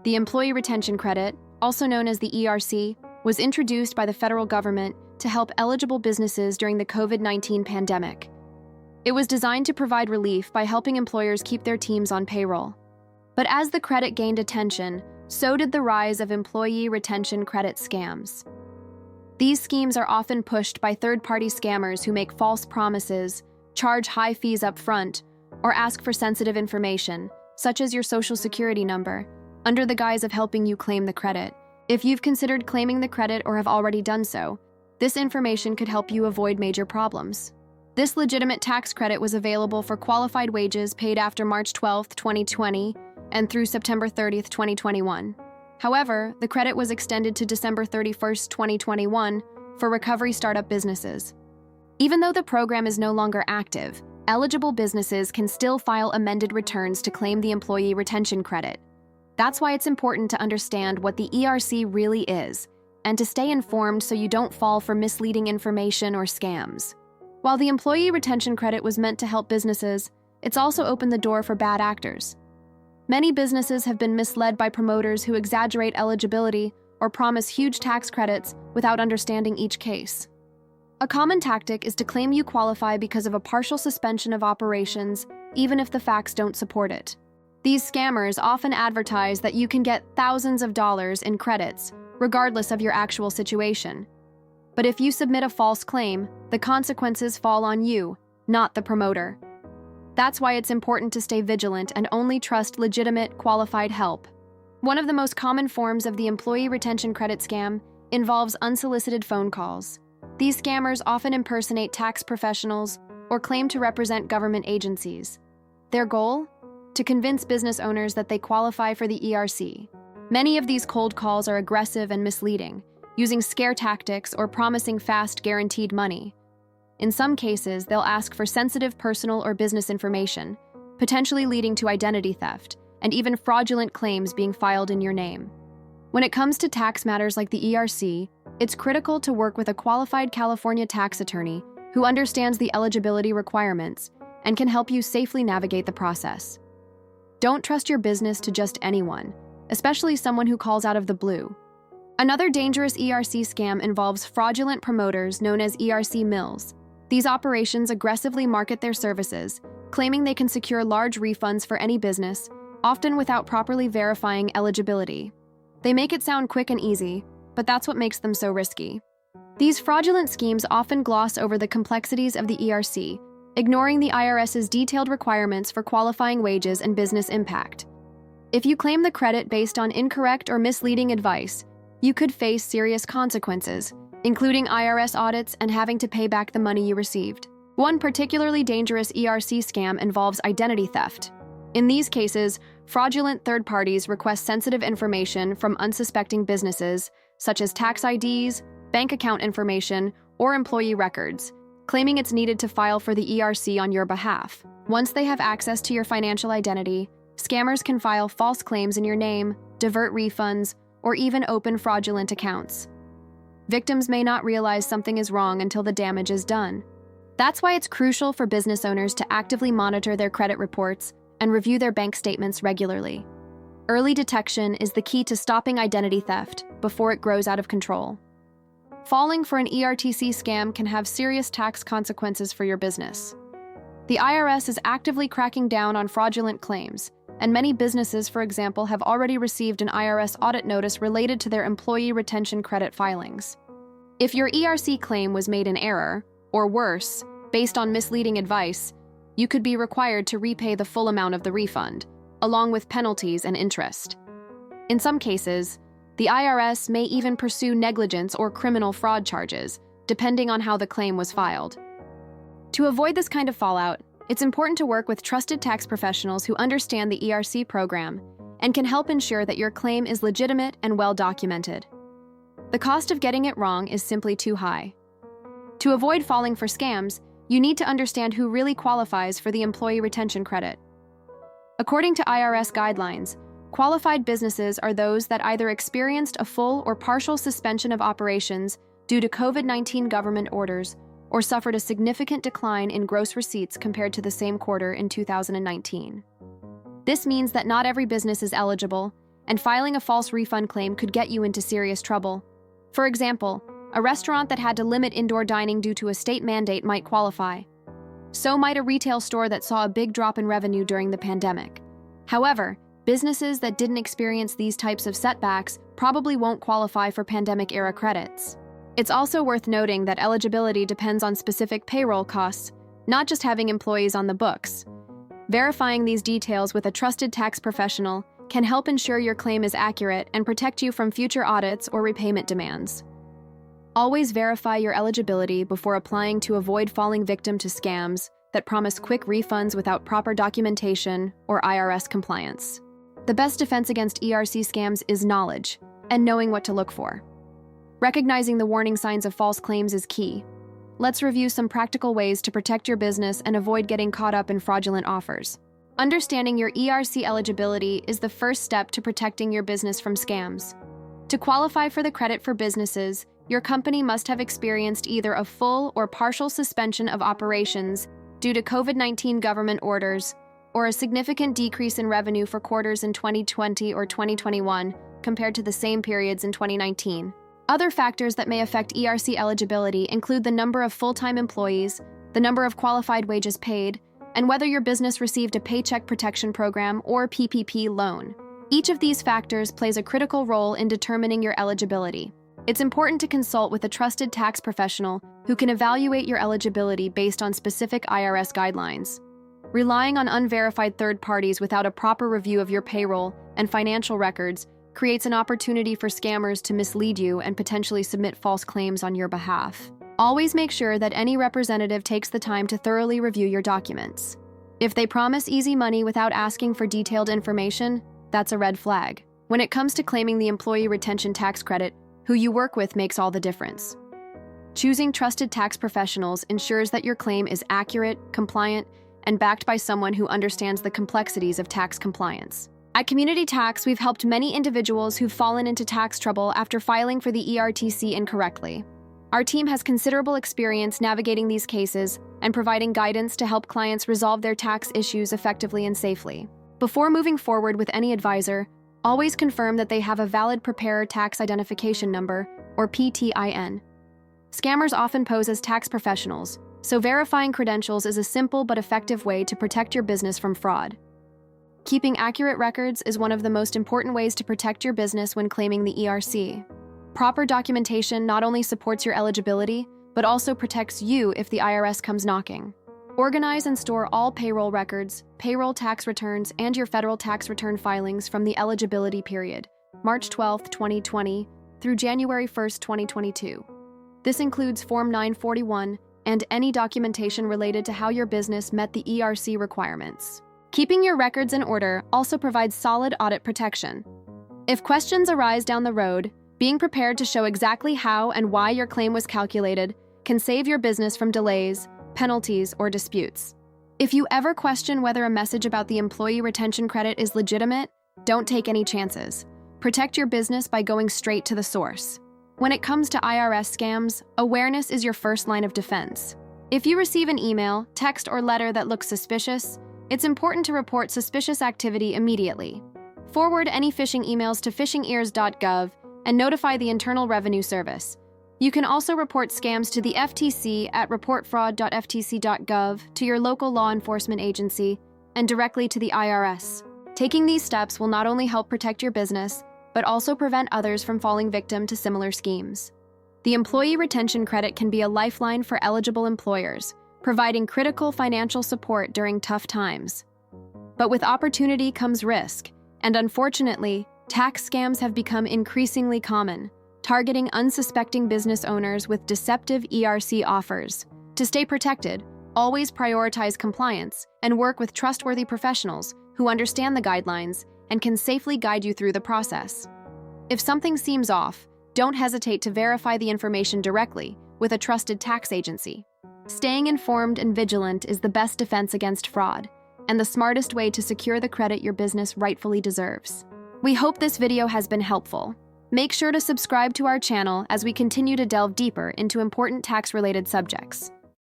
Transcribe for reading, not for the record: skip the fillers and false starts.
The Employee Retention Credit, also known as the ERC, was introduced by the federal government to help eligible businesses during the COVID-19 pandemic. It was designed to provide relief by helping employers keep their teams on payroll. But as the credit gained attention, so did the rise of employee retention credit scams. These schemes are often pushed by third-party scammers who make false promises, charge high fees up front, or ask for sensitive information, such as your social security number, under the guise of helping you claim the credit. If you've considered claiming the credit or have already done so, this information could help you avoid major problems. This legitimate tax credit was available for qualified wages paid after March 12, 2020, and through September 30, 2021. However, the credit was extended to December 31, 2021, for recovery startup businesses. Even though the program is no longer active, eligible businesses can still file amended returns to claim the employee retention credit. That's why it's important to understand what the ERC really is, and to stay informed so you don't fall for misleading information or scams. While the employee retention credit was meant to help businesses, it's also opened the door for bad actors. Many businesses have been misled by promoters who exaggerate eligibility or promise huge tax credits without understanding each case. A common tactic is to claim you qualify because of a partial suspension of operations, even if the facts don't support it. These scammers often advertise that you can get thousands of dollars in credits, regardless of your actual situation. But if you submit a false claim, the consequences fall on you, not the promoter. That's why it's important to stay vigilant and only trust legitimate, qualified help. One of the most common forms of the employee retention credit scam involves unsolicited phone calls. These scammers often impersonate tax professionals or claim to represent government agencies. Their goal? To convince business owners that they qualify for the ERC. Many of these cold calls are aggressive and misleading, using scare tactics or promising fast, guaranteed money. In some cases, they'll ask for sensitive personal or business information, potentially leading to identity theft and even fraudulent claims being filed in your name. When it comes to tax matters like the ERC, it's critical to work with a qualified California tax attorney who understands the eligibility requirements and can help you safely navigate the process. Don't trust your business to just anyone, especially someone who calls out of the blue. Another dangerous ERC scam involves fraudulent promoters known as ERC mills. These operations aggressively market their services, claiming they can secure large refunds for any business, often without properly verifying eligibility. They make it sound quick and easy, but that's what makes them so risky. These fraudulent schemes often gloss over the complexities of the ERC, ignoring the IRS's detailed requirements for qualifying wages and business impact. If you claim the credit based on incorrect or misleading advice, you could face serious consequences, including IRS audits and having to pay back the money you received. One particularly dangerous ERC scam involves identity theft. In these cases, fraudulent third parties request sensitive information from unsuspecting businesses, such as tax IDs, bank account information, or employee records, claiming it's needed to file for the ERC on your behalf. Once they have access to your financial identity, scammers can file false claims in your name, divert refunds, or even open fraudulent accounts. Victims may not realize something is wrong until the damage is done. That's why it's crucial for business owners to actively monitor their credit reports and review their bank statements regularly. Early detection is the key to stopping identity theft before it grows out of control. Falling for an ERTC scam can have serious tax consequences for your business. The IRS is actively cracking down on fraudulent claims, and many businesses, for example, have already received an IRS audit notice related to their employee retention credit filings. If your ERC claim was made in error, or worse, based on misleading advice, you could be required to repay the full amount of the refund, along with penalties and interest. In some cases, the IRS may even pursue negligence or criminal fraud charges, depending on how the claim was filed. To avoid this kind of fallout, it's important to work with trusted tax professionals who understand the ERC program and can help ensure that your claim is legitimate and well documented. The cost of getting it wrong is simply too high. To avoid falling for scams, you need to understand who really qualifies for the employee retention credit. According to IRS guidelines, qualified businesses are those that either experienced a full or partial suspension of operations due to COVID-19 government orders or suffered a significant decline in gross receipts compared to the same quarter in 2019. This means that not every business is eligible, and filing a false refund claim could get you into serious trouble. For example, a restaurant that had to limit indoor dining due to a state mandate might qualify. So might a retail store that saw a big drop in revenue during the pandemic. However, businesses that didn't experience these types of setbacks probably won't qualify for pandemic-era credits. It's also worth noting that eligibility depends on specific payroll costs, not just having employees on the books. Verifying these details with a trusted tax professional can help ensure your claim is accurate and protect you from future audits or repayment demands. Always verify your eligibility before applying to avoid falling victim to scams that promise quick refunds without proper documentation or IRS compliance. The best defense against ERC scams is knowledge and knowing what to look for. Recognizing the warning signs of false claims is key. Let's review some practical ways to protect your business and avoid getting caught up in fraudulent offers. Understanding your ERC eligibility is the first step to protecting your business from scams. To qualify for the credit for businesses, your company must have experienced either a full or partial suspension of operations due to COVID-19 government orders, or a significant decrease in revenue for quarters in 2020 or 2021 compared to the same periods in 2019. Other factors that may affect ERC eligibility include the number of full-time employees, the number of qualified wages paid, and whether your business received a Paycheck Protection Program or PPP loan. Each of these factors plays a critical role in determining your eligibility. It's important to consult with a trusted tax professional who can evaluate your eligibility based on specific IRS guidelines. Relying on unverified third parties without a proper review of your payroll and financial records creates an opportunity for scammers to mislead you and potentially submit false claims on your behalf. Always make sure that any representative takes the time to thoroughly review your documents. If they promise easy money without asking for detailed information, that's a red flag. When it comes to claiming the Employee Retention Tax Credit, who you work with makes all the difference. Choosing trusted tax professionals ensures that your claim is accurate, compliant, and backed by someone who understands the complexities of tax compliance. At Community Tax, we've helped many individuals who've fallen into tax trouble after filing for the ERTC incorrectly. Our team has considerable experience navigating these cases and providing guidance to help clients resolve their tax issues effectively and safely. Before moving forward with any advisor, always confirm that they have a valid Preparer Tax Identification Number, or PTIN. Scammers often pose as tax professionals, so verifying credentials is a simple but effective way to protect your business from fraud. Keeping accurate records is one of the most important ways to protect your business when claiming the ERC. Proper documentation not only supports your eligibility, but also protects you if the IRS comes knocking. Organize and store all payroll records, payroll tax returns, and your federal tax return filings from the eligibility period, March 12, 2020, through January 1, 2022. This includes Form 941 and any documentation related to how your business met the ERC requirements. Keeping your records in order also provides solid audit protection. If questions arise down the road, being prepared to show exactly how and why your claim was calculated can save your business from delays, penalties, or disputes. If you ever question whether a message about the Employee Retention Credit is legitimate, don't take any chances. Protect your business by going straight to the source. When it comes to IRS scams, awareness is your first line of defense. If you receive an email, text, or letter that looks suspicious, it's important to report suspicious activity immediately. Forward any phishing emails to fishingears.gov and notify the Internal Revenue Service. You can also report scams to the FTC at reportfraud.ftc.gov, to your local law enforcement agency, and directly to the IRS. Taking these steps will not only help protect your business, but also prevent others from falling victim to similar schemes. The Employee Retention Credit can be a lifeline for eligible employers, providing critical financial support during tough times. But with opportunity comes risk, and unfortunately, tax scams have become increasingly common, targeting unsuspecting business owners with deceptive ERC offers. To stay protected, always prioritize compliance and work with trustworthy professionals who understand the guidelines and can safely guide you through the process. If something seems off, don't hesitate to verify the information directly with a trusted tax agency. Staying informed and vigilant is the best defense against fraud, and the smartest way to secure the credit your business rightfully deserves. We hope this video has been helpful. Make sure to subscribe to our channel as we continue to delve deeper into important tax-related subjects.